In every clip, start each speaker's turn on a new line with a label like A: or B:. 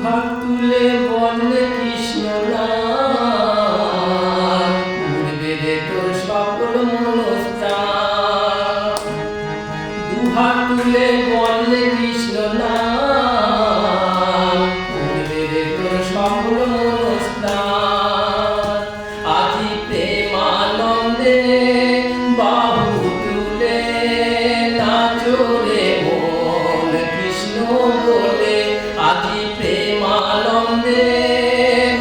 A: দুহাত তুলে বলে কৃষ্ণ নাম, পূর্বে দে তোর সকল মনস্কার। দুহাত তুলে বলে কৃষ্ণ নাম, পূর্বে দে তোর সকল মনস্কার। আজি প্রেমানন্দে বাহু তুলে নাচো রে মন কৃষ্ণ বলে। আজি প্রেমানন্দে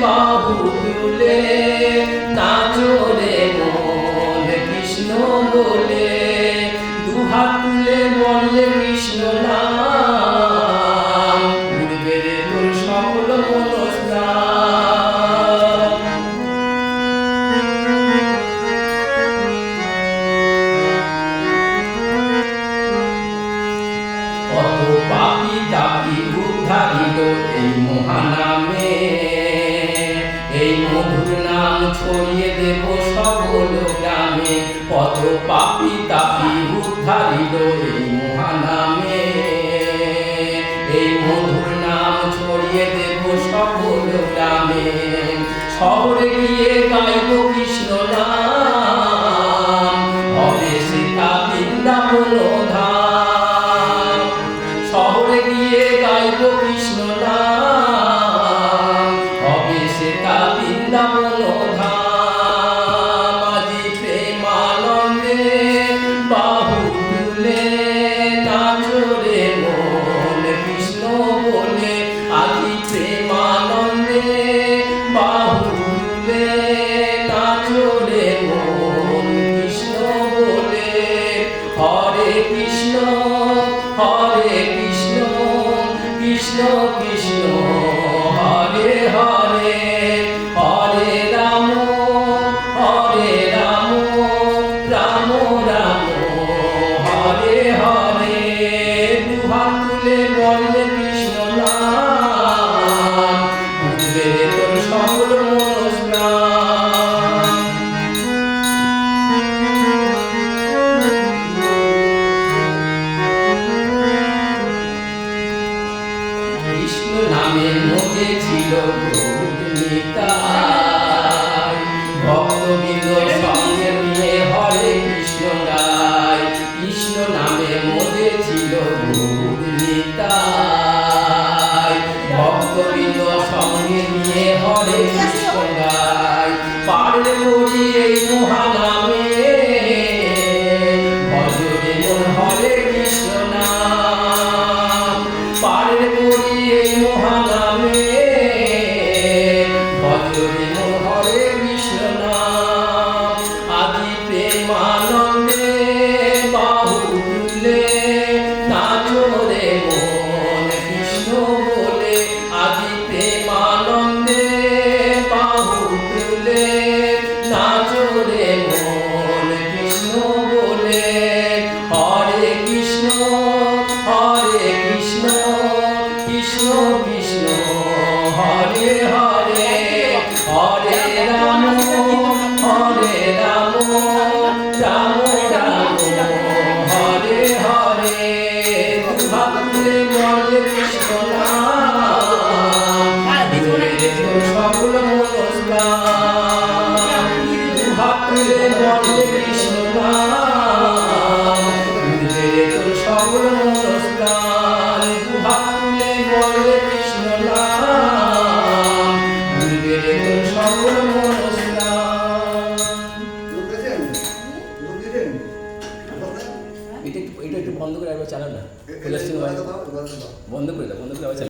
A: বাহু তুলে নাচো রে মন কৃষ্ণ বলে। দুহাত তুলে বলে কৃষ্ণ নাম, পূর্বে রে তোর সকল মনস্কার। কত পাপী তাপী উদ্ধারিল এই মহানামে, এই মধুর নাম ছড়িয়ে দেব সকল গ্রামে। কত পাপী তাপী উদ্ধারিল এই মহানামে, এই মধুর নাম ছড়িয়ে দেব সকল গ্রামে। শহরে গিয়ে গাইব কৃষ্ণ নাম, হবে সীতা বৃন্দাবন ধাম। শহরে গিয়ে গাইব কৃষ্ণ নাম, হবে সীতা বৃন্দাবন ধাম। আজি প্রেমানন্দে বাহু তুলে নাচো রে মন কৃষ্ণ বলে। আজি প্রেমানন্দে বাহু তুলে নাচো রে মন কৃষ্ণ বলে। হরে কৃষ্ণ হরে কৃষ্ণ কৃষ্ণ কৃষ্ণ হরে হরে। হরে রাম রাম রাম হরে হরে। দুহাত তুলে বলে কৃষ্ণ নাম, পূর্বে রে তোর সকল মনস্কার। কৃষ্ণ নামের মধ্যে ছিল নিতাই, ভক্তবৃন্দ সঙ্গে নিয়ে হরে কৃষ্ণ গায়। কৃষ্ণ নামের মধ্যে ছিল নিতাই, ভক্তবৃন্দ সঙ্গে নিয়ে হরে কৃষ্ণ গায়। পার করি এই মহানামে, ভজরে মন হরে কৃষ্ণ নাম। পার করি এই মহানামে, ভজরে মন হরে কৃষ্ণ নাম। আজি প্রেমানন্দে বাহু তুলে নাচো রে মন কৃষ্ণ বলে। আজি প্রেমানন্দে বাহু তুলে নাচো রে মন কৃষ্ণ বলে। হরে কৃষ্ণ কৃষ্ণ কৃষ্ণ হরে হরে। হরে রাম রাম রাম হরে হরে। দুহাত তুলে বলে কৃষ্ণ নাম, পূর্বে রে তোর সকল মনস্কার। দুহাত তুলে বলে কৃষ্ণ নাম, পূর্বে রে তোর সকল মনস্কার। দুহাত তুলে বলে কৃষ্ণ নাম, পূর্বে রে তোর সকল মনস্কার। এটা একটু বন্ধ করে একবার চালাও না, বন্ধ করে দাও, বন্ধ করে আবার চালাও।